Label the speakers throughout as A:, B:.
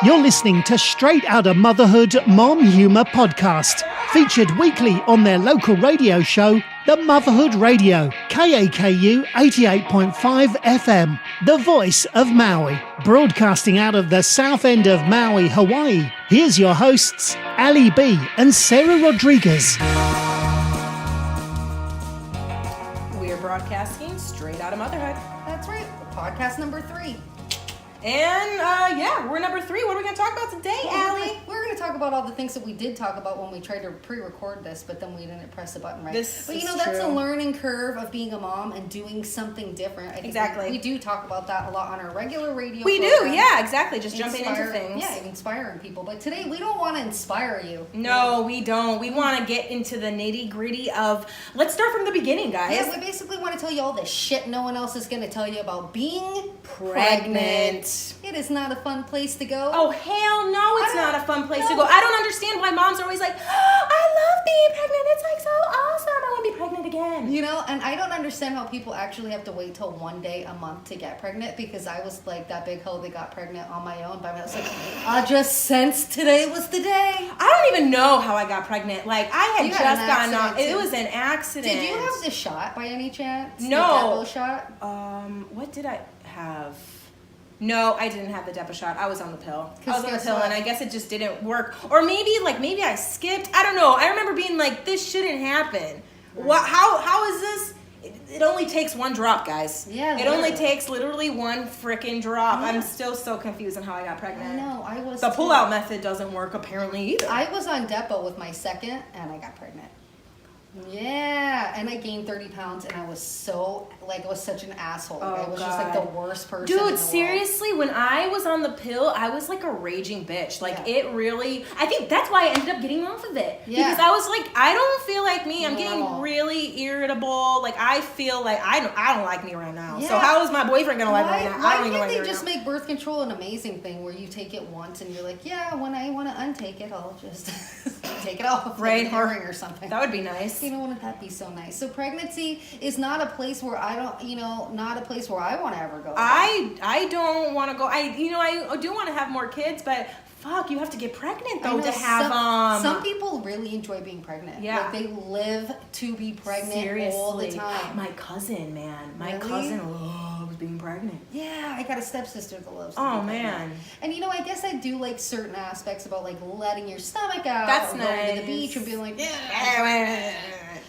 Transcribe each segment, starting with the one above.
A: You're listening to Straight Outta Motherhood Mom Humour Podcast, featured weekly on their local radio show, The Motherhood Radio, KAKU 88.5 FM, the voice of Maui, broadcasting out of the south end of Maui, Hawaii. Here's your hosts, Ali B and Sarah Rodriguez.
B: We're broadcasting Straight Outta Motherhood.
C: That's right, podcast number 3.
B: And, we're number 3. What are we going to talk about today, Allie?
C: We're going to talk about all the things that we did talk about when we tried to pre-record this, but then we didn't press the button right. But you know, that's a learning curve of being a mom and doing something different. I think we do talk about that a lot on our regular radio program.
B: Yeah, exactly. Just jumping into things.
C: Yeah, inspiring people. But today, we don't want to inspire you.
B: No, we don't. We want to get into the nitty-gritty of, let's start from the beginning, guys.
C: Yeah, we basically want to tell you all the shit no one else is going to tell you about being
B: pregnant.
C: It is not a fun place to go.
B: Oh, hell no, it's not a fun place to go. I don't understand why moms are always like, oh, I love being pregnant. It's like so awesome. I want to be pregnant again.
C: You know, and I don't understand how people actually have to wait till one day a month to get pregnant, because I was like that big hoe that got pregnant on my own by myself. Like, I just sensed today was the day.
B: I don't even know how I got pregnant. Like, I had just gotten off. It was an accident.
C: Did you have the shot by any chance?
B: No.
C: The Depo shot?
B: What did I have? No, I didn't have the Depo shot. I was on the pill. And I guess it just didn't work. Or maybe I skipped. I don't know. I remember being like, this shouldn't happen. What? How is this? It only takes one drop, guys.
C: Yeah,
B: it only takes literally one freaking drop. Yeah. I'm still so confused on how I got pregnant.
C: I know. I was.
B: The pull-out method doesn't work apparently either.
C: I was on Depo with my second, and I got pregnant. Yeah, and I gained 30 pounds, and I was such an asshole. I was just like the worst person in the
B: seriously, when I was on the pill, I was like a raging bitch. Like, it really, I think that's why I ended up getting off of it. Yeah. Because I was like, I don't feel like me. I'm getting really irritable. Like, I feel like I don't like me right now. Yeah. So how is my boyfriend gonna like me right now? I don't even like me right now. Why can't they just make birth control an amazing thing where you take it once and you're like, yeah, when I want to untake it, I'll just take it off. Right.
C: Or something.
B: That would be nice.
C: You know, wouldn't that be so nice? So pregnancy is not a place where I want to ever go.
B: I don't want to go. I do want to have more kids, but fuck, you have to get pregnant though to have
C: Some people really enjoy being pregnant. Yeah, like they live to be pregnant all the time.
B: My cousin, man, cousin loves being pregnant.
C: Yeah, I got a stepsister that loves.
B: Oh man,
C: and I guess I do like certain aspects about like letting your stomach out.
B: That's nice.
C: Going to the beach and being like,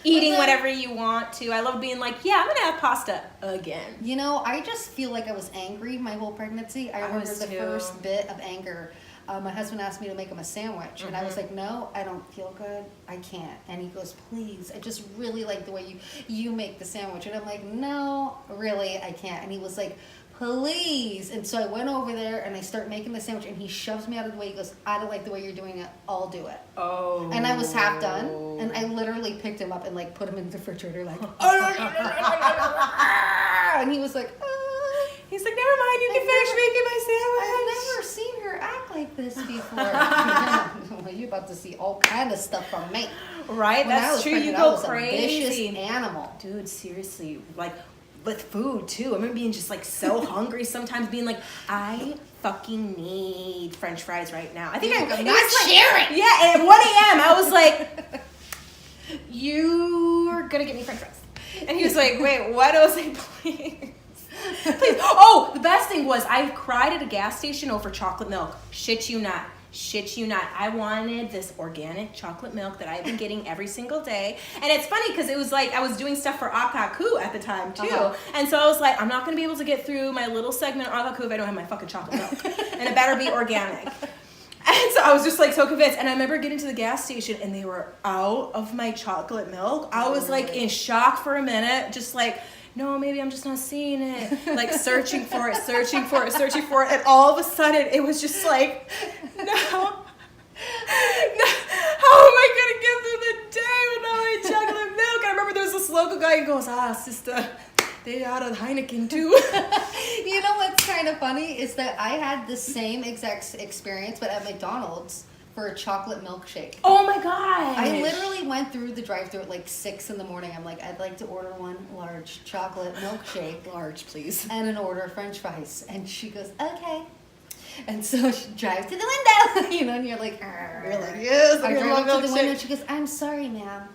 B: eating whatever you want to. I love being like, I'm gonna have pasta again.
C: I just feel like I was angry my whole pregnancy. I remember the first bit of anger. My husband asked me to make him a sandwich, and I was like, no, I don't feel good. I can't. And he goes, please, I just really like the way you make the sandwich. And I'm like, no, really, I can't. And he was like, please. And so I went over there, and I start making the sandwich, and he shoves me out of the way. He goes, I don't like the way you're doing it. I'll do it. Oh. And I was half done, and I literally picked him up and, like, put him in the refrigerator, like, and he was like,
B: he's like, never mind, you can finish making my sandwich.
C: I've never seen her act like this before. Well, you're about to see all kind of stuff from me.
B: Right? That's true. You go crazy.
C: A vicious animal.
B: Dude, seriously. Like, with food, too. I remember being just, like, so hungry sometimes, being like, I fucking need French fries right now. I think I'm not sharing. Yeah, at 1 a.m., I was like, you're going to get me French fries. And he was like, wait, what? I was like, please. Please. Oh, the best thing was I cried at a gas station over chocolate milk. Shit you not. I wanted this organic chocolate milk that I've been getting every single day. And it's funny because it was like I was doing stuff for Akaku at the time too. Uh-huh. And so I was like, I'm not going to be able to get through my little segment on Akaku if I don't have my fucking chocolate milk. And it better be organic. And so I was just like so convinced. And I remember getting to the gas station and they were out of my chocolate milk. I was like in shock for a minute, just like, no, maybe I'm just not seeing it. Like searching for it. And all of a sudden it was just like, no. How am I going to get through the day without my chocolate milk? I remember there was this local guy who goes, sister, they out of Heineken too.
C: You know what's kind of funny is that I had the same exact experience, but at McDonald's. For a chocolate milkshake.
B: Oh my god!
C: I literally went through the drive-thru at like 6 in the morning. I'm like, I'd like to order one large chocolate milkshake.
B: Large, please.
C: And an order of French fries. And she goes, okay. And so she drives to the window, and you're like, yes. I drive up to the window and she goes, I'm sorry, ma'am,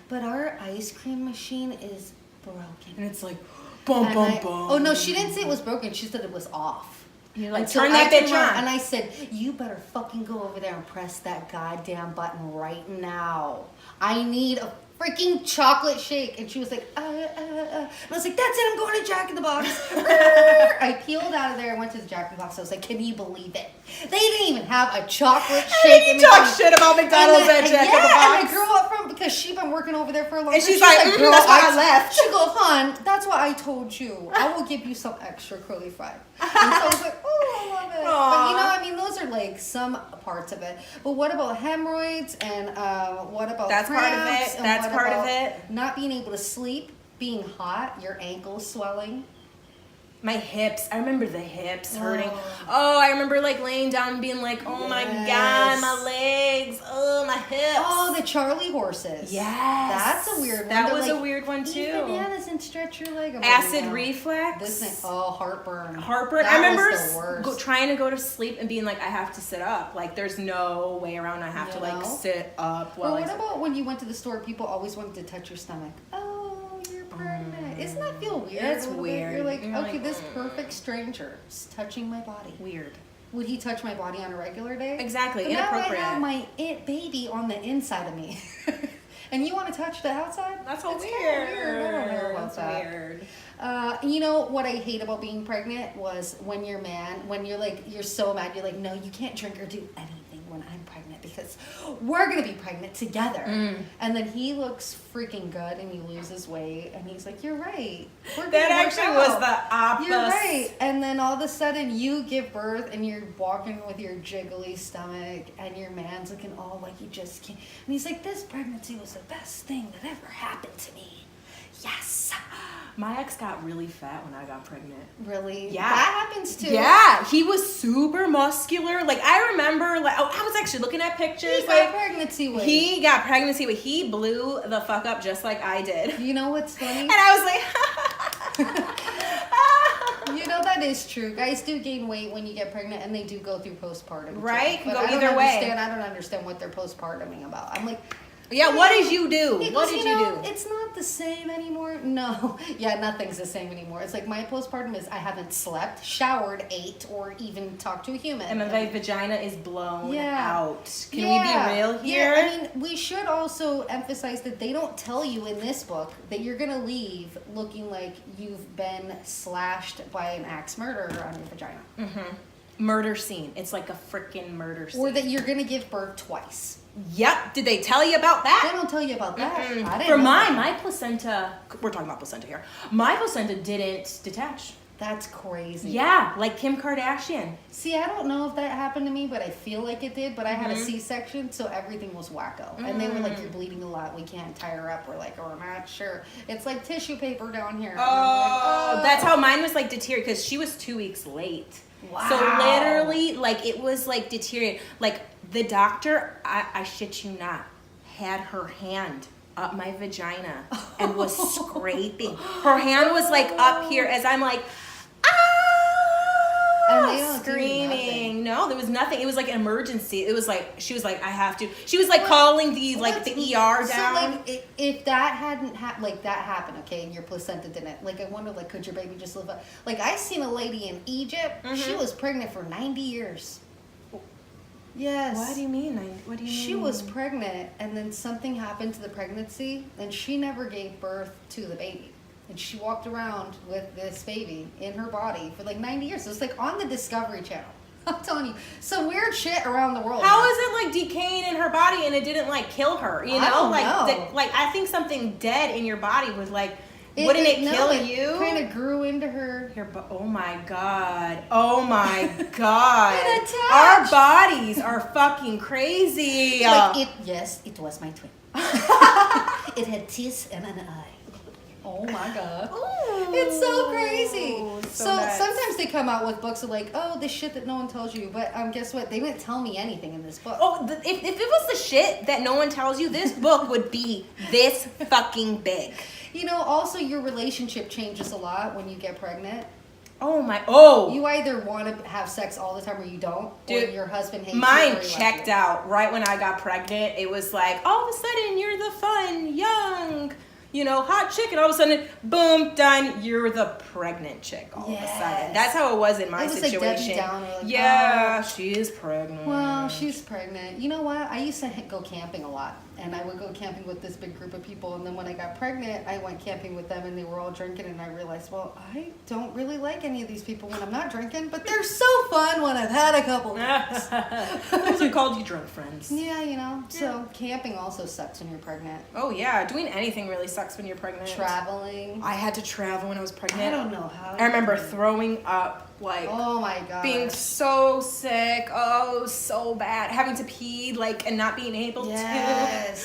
C: but our ice cream machine is broken.
B: And it's like, boom, boom, boom.
C: Oh, no, she didn't say it was broken. She said it was off.
B: You're like,
C: so
B: turn that bitch on.
C: And I said, you better fucking go over there and press that goddamn button right now. I need a freaking chocolate shake. And she was like, And I was like, that's it, I'm going to Jack in the Box. I peeled out of there and went to the Jack in the Box. I was like, can you believe it? They didn't even have a chocolate shake.
B: And you talk shit about McDonald's at Jack in the Box.
C: And I grew up from, because she'd been working over there for a long time.
B: And she's like, girl, that's why I left.
C: She goes, hon, that's why I told you. I will give you some extra curly fry. And so I was like, oh, I love it.
B: Aww.
C: But those are like some parts of it. But what about hemorrhoids and what about
B: That's part of it. That's part of it.
C: Not being able to sleep, being hot, your ankles swelling.
B: My hips. I remember the hips hurting. Oh, I remember like laying down and being like, oh my God, my legs. Oh, my hips.
C: Oh, the Charlie horses.
B: Yes.
C: That's a weird one.
B: That was a weird one too.
C: Eat bananas and stretch your leg.
B: Acid reflux.
C: Heartburn.
B: Heartburn.
C: That
B: I remember
C: was the worst.
B: trying to go to sleep and being like, I have to sit up. Like, there's no way around. I have to like sit up.
C: Or what about when you went to the store, people always wanted to touch your stomach? You're pregnant. Doesn't that feel weird?
B: That's weird.
C: You're like, okay, this perfect stranger is touching my body.
B: Weird.
C: Would he touch my body on a regular day?
B: Exactly.
C: But
B: Inappropriate.
C: now I have my baby on the inside of me. And you want to touch the outside?
B: That's so weird.
C: I don't know about that.
B: Weird.
C: What I hate about being pregnant was when you're so mad, you're like, no, you can't drink or do anything when I'm pregnant because we're going to be pregnant together. And then he looks freaking good and he loses weight and he's like, you're right.
B: That actually was the opposite.
C: You're right. And then all of a sudden you give birth and you're walking with your jiggly stomach and your man's looking all like you just can't. And he's like, this pregnancy was the best thing that ever happened to me. Yes.
B: My ex got really fat when I got pregnant.
C: Really?
B: Yeah.
C: That happens too.
B: Yeah. He was super muscular. Like, I remember, I was actually looking at pictures.
C: He got pregnancy weight.
B: He got pregnancy weight. He blew the fuck up just like I did.
C: You know what's funny?
B: And I was like,
C: that is true. Guys do gain weight when you get pregnant and they do go through postpartum.
B: Right?
C: But
B: Go either way.
C: I don't understand what they're postpartuming about. I'm like,
B: yeah, what did you do? What did you do?
C: It's not the same anymore. No. Yeah, nothing's the same anymore. It's like my postpartum is I haven't slept, showered, ate, or even talked to a human.
B: And my vagina is blown out. Can we be real here?
C: Yeah, we should also emphasize that they don't tell you in this book that you're going to leave looking like you've been slashed by an axe murderer on your vagina.
B: Mm-hmm. Murder scene. It's like a freaking murder scene.
C: Or that you're going to give birth twice.
B: Yep. Did they tell you about that?
C: They don't tell you about that.
B: Mm-mm.
C: I didn't
B: For
C: know
B: my placenta, we're talking about placenta here. My placenta didn't detach.
C: That's crazy.
B: Yeah, like Kim Kardashian.
C: See, I don't know if that happened to me, but I feel like it did. But I had a C-section, so everything was wacko. And they were like, you're bleeding a lot. We can't tie her up. We're like, oh, we're not sure. It's like tissue paper down here.
B: Oh, that's how mine was like deteriorated because she was 2 weeks late.
C: Wow.
B: So literally, like, it was like deteriorated. Like, the doctor, I shit you not, had her hand up my vagina and was scraping. Her hand was like up here as I'm like,
C: and they don't
B: screaming. No, there was nothing. It was like an emergency. It was like, she was like, I have to. She was like calling the ER down.
C: So like, if that hadn't that happened, okay, and your placenta didn't, like, I wonder, like, could your baby just live up? Like, I seen a lady in Egypt. She was pregnant for 90 years. Yes.
B: What do you mean? What do you mean?
C: She was pregnant, and then something happened to the pregnancy, and she never gave birth to the baby. And she walked around with this baby in her body for like 90 years. So it's like on the Discovery Channel. I'm telling you, some weird shit around the world.
B: How is it like decaying in her body and it didn't like kill her? You know,
C: I don't know.
B: Like I think something dead in your body was like, wouldn't it kill you?
C: It kind of grew into her.
B: Oh my god! Oh my god!
C: It attached.
B: Our bodies are fucking crazy.
C: Yes, it was my twin. It had teeth and an eye. Oh my god.
B: Ooh,
C: it's so crazy. So
B: nuts.
C: Sometimes they come out with books of like, oh, the shit that no one tells you. But guess what? They didn't tell me anything in this book.
B: Oh, if it was the shit that no one tells you, this book would be this fucking big.
C: You know, also your relationship changes a lot when you get pregnant. You either want to have sex all the time or you don't.
B: Dude,
C: or your husband hates you.
B: Mine checked out right when I got pregnant. It was like, all of a sudden, you're the fun, young, hot chick. And all of a sudden, boom, done. You're the pregnant chick all of a sudden. That's how it was in my situation.
C: Like Debbie Downer,
B: she is pregnant.
C: Well, she's pregnant. You know what? I used to go camping a lot. And I would go camping with this big group of people. And then when I got pregnant, I went camping with them and they were all drinking. And I realized, well, I don't really like any of these people when I'm not drinking. But they're so fun when I've had a couple drinks.
B: Those are called you drunk friends.
C: Yeah, So camping also sucks when you're pregnant.
B: Oh, yeah. Doing anything really sucks when you're pregnant.
C: Traveling.
B: I had to travel when I was pregnant.
C: I don't know how.
B: I remember throwing up.
C: Oh my god,
B: being so sick, so bad, having to pee, and not being able to.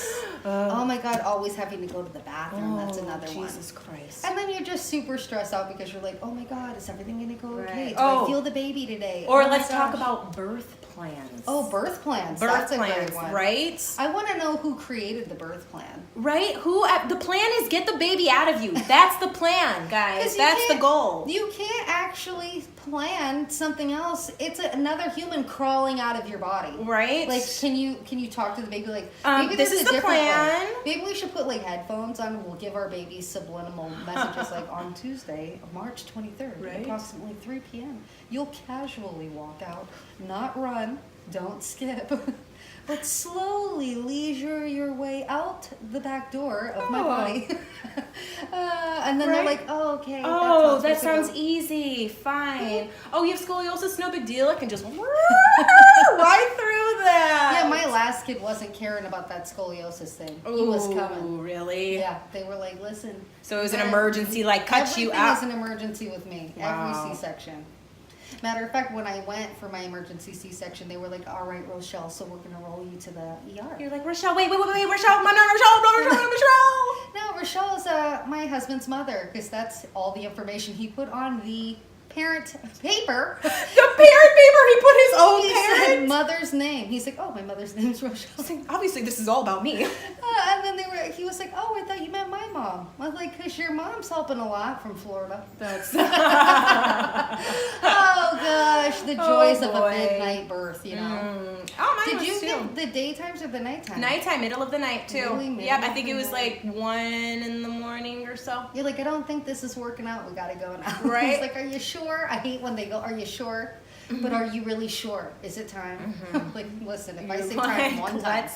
C: Oh my god, always having to go to the bathroom. That's another
B: Jesus
C: one.
B: Jesus Christ.
C: And then you're just super stressed out because you're like, oh my god, is everything gonna go okay? Do
B: I
C: feel the baby today?
B: Or let's talk about birth plans.
C: Oh, birth plans. That's a great one.
B: Right?
C: I want to know who created the birth plan.
B: Right? The plan is get the baby out of you. That's the plan, guys. That's the goal.
C: You can't actually plan something else. It's another human crawling out of your body.
B: Right?
C: Can you talk to the baby maybe
B: this is the plan.
C: Maybe we should put headphones on and we'll give our babies subliminal messages on Tuesday, March 23rd, at approximately 3 p.m. You'll casually walk out, not run, don't skip, but slowly leisure your way out the back door of my body. And then they're like, oh, okay.
B: That sounds easy. Fine. Oh, you have scoliosis? No big deal. I can just right through that.
C: Yeah, my last kid wasn't caring about that scoliosis thing. He was coming.
B: Really?
C: Yeah, they were like, listen.
B: So it was an emergency, cut you out.
C: Everything is an emergency with me.
B: Wow.
C: Every C-section. Matter of fact, when I went for my emergency C-section, they were like, all right, Rochelle, so we're going to roll you to the ER.
B: You're like, Rochelle, wait, Rochelle, my name Rochelle.
C: No, Rochelle's my husband's mother, because that's all the information he put on the parent paper.
B: The parent paper, he put his own
C: He said mother's name. He's like, oh, my mother's name's Rochelle.
B: Obviously, this is all about me.
C: And then he was like, oh, I thought you meant my mom. I was like, because your mom's helping a lot from Florida.
B: That's
C: oh gosh, the joys of a midnight birth,
B: Oh, mine
C: Did you
B: was
C: get the daytimes or the nighttime?
B: Nighttime, middle of the night too.
C: Really?
B: Yep, I think it was 1 in the morning or so.
C: You're like, I don't think this is working out. We gotta go now.
B: Right?
C: He's like, are you sure? I hate when they go, are you sure? Mm-hmm. But are you really sure? Is it time? Mm-hmm. Listen, if I say time one time,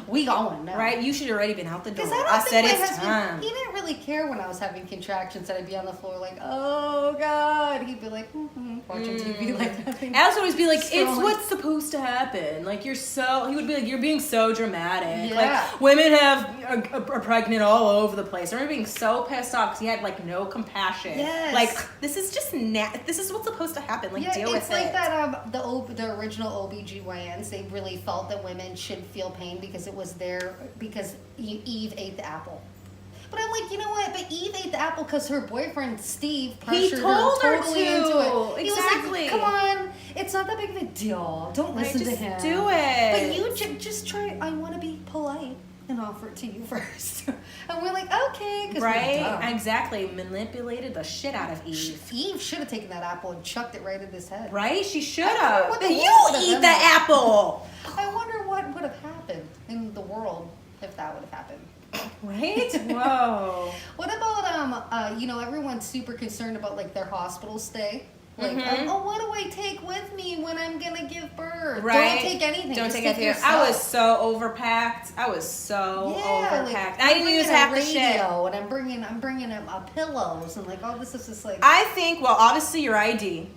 C: we going now.
B: Right? You should have already been out the door.
C: I
B: said
C: my
B: it's
C: husband,
B: time.
C: He didn't really care when I was having contractions that I'd be on the floor like, oh God. He'd be like, watching TV like nothing.
B: I also always be like,
C: Scrolling.
B: it's what's supposed to happen. He would be like, you're being so dramatic.
C: Yeah.
B: Women are pregnant all over the place. I remember being so pissed off because he had no compassion.
C: Yes.
B: This is just this is what's supposed to happen. Deal with it.
C: It's like that the original OBGYNs, they really felt that women should feel pain because it was because Eve ate the apple. But I'm like, you know what? But Eve ate the apple because her boyfriend Steve pressured her totally into it. He was like, come on, it's not that big of a deal. Don't listen to him.
B: Do it.
C: But you just try. I want to be polite and offer it to you first. And we're like, okay.
B: Right? Exactly. Manipulated the shit out of Eve.
C: Eve should have taken that apple and chucked it right at his head.
B: Right? She should have.
C: You
B: eat the apple.
C: I wonder what would have happened in the world if that would have happened.
B: Right? Whoa.
C: What about everyone's super concerned about their hospital stay. What do I take with me when I'm gonna give birth?
B: Right.
C: Don't take anything.
B: Don't
C: Just
B: take anything.
C: yourself.
B: I was so overpacked. Overpacked. I didn't use half the shit.
C: And I'm bringing pillows and all this is just
B: I think obviously your ID.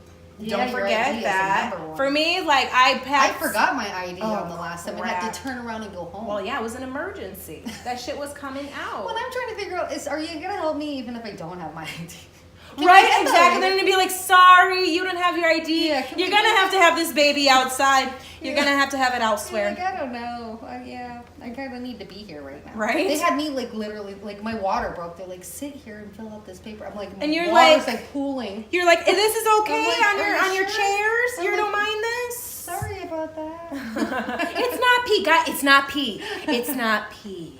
B: Don't forget that. For me, I
C: forgot my ID on the last time and had to turn around and go home.
B: Well, yeah, it was an emergency. That shit was coming out.
C: What I'm trying to figure out is, are you gonna help me even if I don't have my ID?
B: Right, exactly. They're gonna be like, sorry, you don't have your ID.
C: Yeah,
B: you're gonna have to have this baby outside. You're gonna have to have it elsewhere.
C: I don't know. I kind of need to be here right now.
B: Right?
C: They had me literally my water broke. They're like, sit here and fill out this paper. I'm like,
B: and you're
C: water's pooling.
B: You're like, this is okay on your
C: sure?
B: chairs. You don't
C: like,
B: mind this?
C: Sorry about that.
B: It's not pee, guys. It's not pee. It's not pee.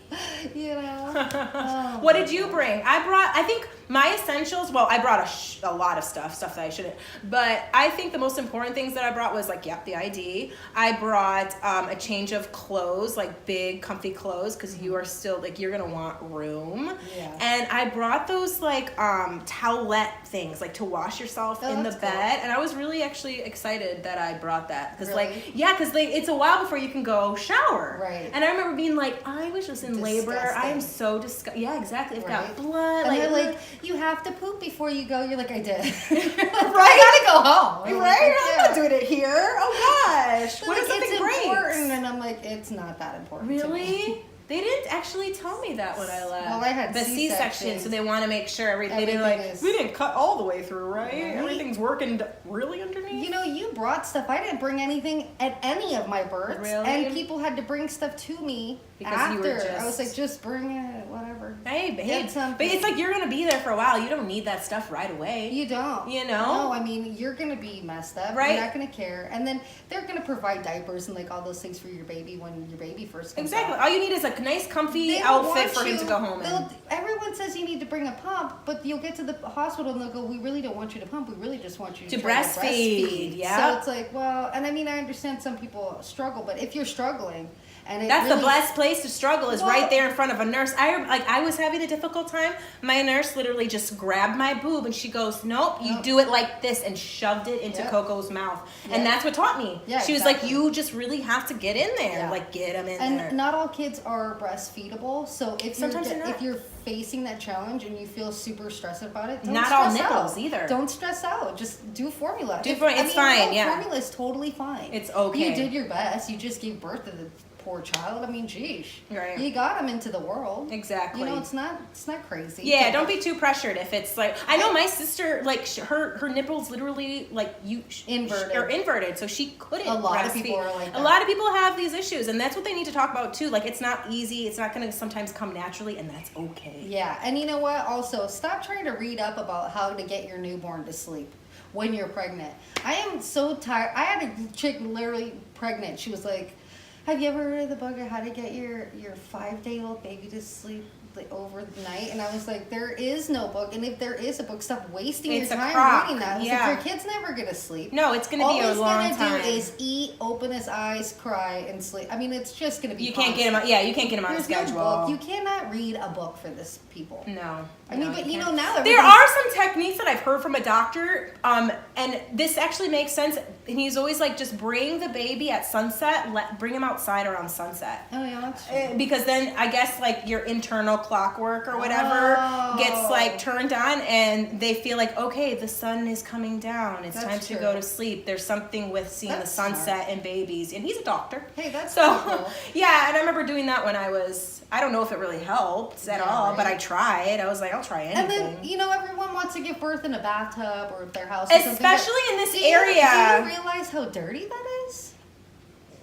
C: Oh,
B: what did you bring? I think My essentials, well, I brought a lot of stuff that I shouldn't, but I think the most important things that I brought was like, the ID. I brought a change of clothes, like big comfy clothes, because you are still like, you're gonna want room. Yeah. And I brought those like towelette things, like to wash yourself in the bed. And I was really actually excited that I brought that, because because it's a while before you can go shower.
C: Right.
B: And I remember being like, I was just in labor. I am so disgusted. Yeah, exactly. I've got blood.
C: And they're like, you have to poop before you go. You're like, I did. I gotta go home.
B: Right? I'm not doing it here. Oh gosh.
C: What is something important? And I'm like, it's not that important.
B: Really?
C: To me.
B: They didn't actually tell me that when I left.
C: Well, I had
B: the C-section, so they want to make sure everything we didn't cut all the way through, right? Everything's working really underneath.
C: You know, you brought stuff. I didn't bring anything at any of my births.
B: Really?
C: And people had to bring stuff to me because after. I was like, just bring it, whatever.
B: Hey, but it's like you're going to be there for a while. You don't need that stuff right away.
C: You don't.
B: You know?
C: No, I mean, you're going to be messed up.
B: Right.
C: You're not going to care. And then they're going to provide diapers and like all those things for your baby when your baby first comes out.
B: All you need is a nice, comfy outfit for him to go home in.
C: Everyone says you need to bring a pump, but you'll get to the hospital and they'll go, we really don't want you to pump. We really just want you to breastfeed.
B: Yeah.
C: So it's like, well, and I mean, I understand some people struggle, but if you're struggling, and
B: that's the best place to struggle is right there in front of a nurse. I was having a difficult time. My nurse literally just grabbed my boob and she goes, nope, you do it like this, and shoved it into Coco's mouth. And that's what taught me. Yeah, she was like, you just really have to get in there. Like, get them in there.
C: And not all kids are breastfeedable. So if you're facing that challenge and you feel super stressed about it,
B: not all nipples either.
C: Don't stress out. Just do formula.
B: It's fine.
C: Formula is totally fine.
B: It's okay.
C: You did your best. You just gave birth to the poor child. I mean, geez.
B: Right.
C: You got him into the world.
B: Exactly.
C: You know, it's not crazy.
B: Yeah, don't be too pressured if it's like, I know my sister, like her nipples literally like inverted, so she couldn't breastfeed.
C: A lot of people are like that.
B: A lot of people have these issues, and that's what they need to talk about too. Like, it's not easy. It's not going to sometimes come naturally, and that's okay.
C: Yeah, and you know what? Also, stop trying to read up about how to get your newborn to sleep when you're pregnant. I am so tired. I had a chick literally pregnant. She was like, have you ever heard of the book of how to get your 5-day-old baby to sleep overnight? And I was like, there is no book, and if there is a book, stop wasting your time reading that. I was like, your kid's never gonna sleep.
B: No, it's gonna be a long time.
C: All he's gonna do is eat, open his eyes, cry, and sleep. I mean, it's just gonna be.
B: You can't get him. You can't get him on a schedule.
C: No book. You cannot read a book for this people.
B: No.
C: I mean, but you know now
B: there are some techniques that I've heard from a doctor, and this actually makes sense. And he's always like, just bring the baby at sunset. Bring him outside around sunset.
C: Oh yeah, that's true.
B: Because then I guess like your internal clockwork or whatever gets like turned on, and they feel like, okay, the sun is coming down. It's time to go to sleep. There's something with seeing the sunset and babies. And he's a doctor.
C: Hey, that's
B: cool. Yeah, and I remember doing that when I don't know if it really helped at all, but I tried. I was like, I'll try anything.
C: And then, you know, everyone wants to give birth in a bathtub or their house.
B: Especially in this area.
C: Do you realize how dirty that is?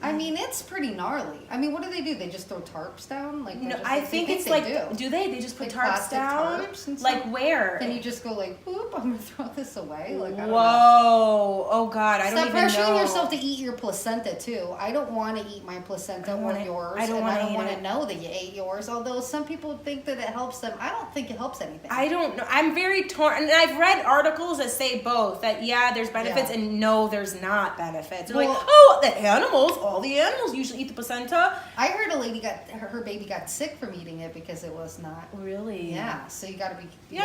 C: I mean, it's pretty gnarly. I mean, what do? They just throw tarps down? Like,
B: no, I think it's like, do they? They just put tarps down?
C: Tarps and
B: like where?
C: Then you just go like, whoop, I'm going to throw this away. Like, I don't
B: know. Oh God, I don't even know.
C: Stop pressuring yourself to eat your placenta too. I don't want to eat my placenta or yours. I don't want to know that you ate yours. Although some people think that it helps them. I don't think it helps anything.
B: I don't know. I'm very torn. And I've read articles that say both. That there's benefits, and no, there's not benefits. They're like, all the animals usually eat the placenta.
C: I heard a lady her baby got sick from eating it because it was not.
B: Really?
C: Yeah. So you gotta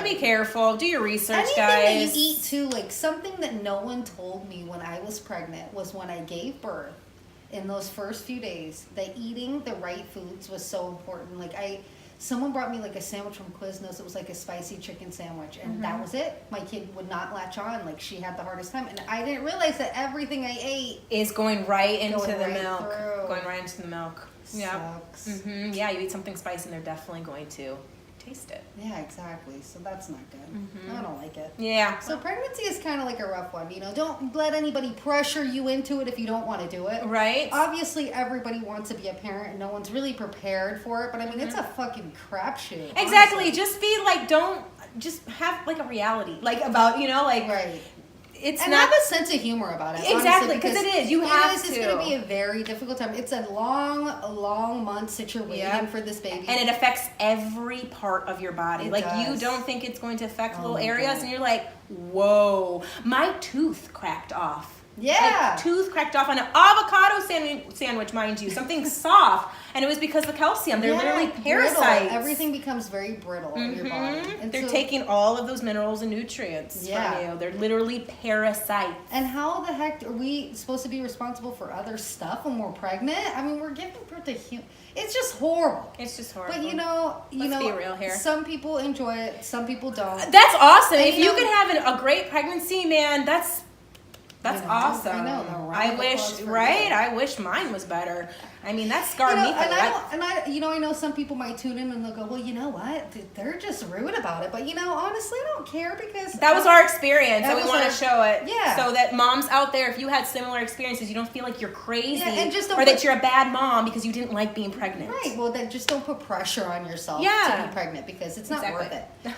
B: be careful. Do your research,
C: anything
B: guys.
C: Anything that you eat too, like something that no one told me when I was pregnant was when I gave birth. In those first few days, that eating the right foods was so important. Like someone brought me like a sandwich from Quiznos. It was like a spicy chicken sandwich, and that was it. My kid would not latch on. Like, she had the hardest time, and I didn't realize that everything I ate
B: is going right into the milk. Going right into the milk.
C: Yeah.
B: Yeah, you eat something spicy, and they're definitely going to taste it.
C: Yeah, exactly. So that's not good. I don't like it.
B: Yeah.
C: So pregnancy is kind of like a rough one. You know, don't let anybody pressure you into it if you don't want to do it.
B: Right.
C: Obviously, everybody wants to be a parent, and no one's really prepared for it. But I mean, it's a fucking crapshoot.
B: Exactly. Honestly. Just be like, just have like a reality, like about, like.
C: Right.
B: it's
C: and
B: not
C: have a sense of humor about it.
B: Exactly, because it is. You have
C: It's
B: to.
C: going to be a very difficult time. It's a long months that you're waiting for this baby,
B: and it affects every part of your body.
C: It
B: like
C: does.
B: you don't think it's going to affect little
C: my
B: areas,
C: God.
B: and you're like, whoa, my tooth cracked off.
C: Yeah.
B: Like, tooth cracked off on an avocado sandwich, mind you, something soft, and it was because of calcium. They're literally parasites.
C: Brittle. Everything becomes very brittle in your body. And
B: They're
C: so-
B: taking all of those minerals and nutrients from you. They're literally parasites.
C: And how the heck are we supposed to be responsible for other stuff when we're pregnant? I mean, we're giving birth to human. It's just horrible.
B: It's just horrible.
C: But
B: Let's be real here.
C: Some people enjoy it, some people don't.
B: That's awesome.
C: And
B: if you could have a great pregnancy, man, that's awesome.
C: I know. The
B: I wish, right? I wish mine was better. I mean, that scarred me for life.
C: I know some people might tune in and they'll go, well, you know what? They're just rude about it. But honestly, I don't care because
B: That was our experience, and we
C: was
B: want to
C: our-
B: show it.
C: Yeah.
B: So that moms out there, if you had similar experiences, you don't feel like you're crazy
C: and just don't
B: or
C: put-
B: that you're a bad mom because you didn't like being pregnant.
C: Right. Well, then just don't put pressure on yourself
B: Yeah.
C: to be pregnant because it's not
B: Exactly.
C: worth it. So,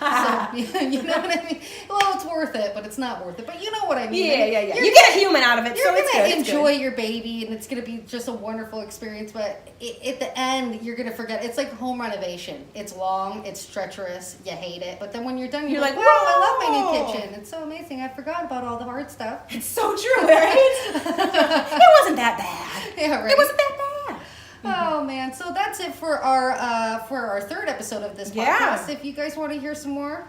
C: you know what I mean? Well, it's worth it, but it's not worth it. But you know what I mean?
B: Yeah.
C: You're
B: You get a human out of it,
C: You're
B: so it's
C: gonna
B: good. It's
C: enjoy
B: good.
C: your baby, and it's gonna be just a wonderful experience. But at the end, you're gonna forget. It's like home renovation. It's long, it's treacherous. You hate it, but then when you're done, you're like, "Wow, I love my new kitchen. It's so amazing. I forgot about all the hard stuff."
B: It's so true, right? It wasn't that bad.
C: Yeah, right.
B: It wasn't that bad.
C: Oh man, so that's it for our third episode of this podcast.
B: Yeah.
C: If you guys want to hear some more,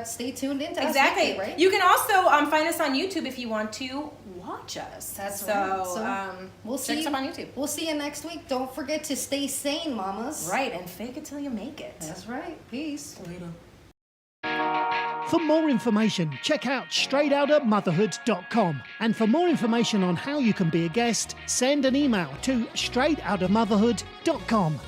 C: stay tuned into
B: Exactly.
C: us weekly, right?
B: You can also find us on YouTube if you want to watch us.
C: That's
B: so,
C: right. So we'll
B: check
C: see
B: us up on YouTube.
C: We'll see you next week. Don't forget to stay sane, mamas.
B: Right, and fake it till you make it.
C: That's right. Peace.
B: Later.
A: For more information, check out straightoutofmotherhood.com. And for more information on how you can be a guest, send an email to straightoutofmotherhood.com.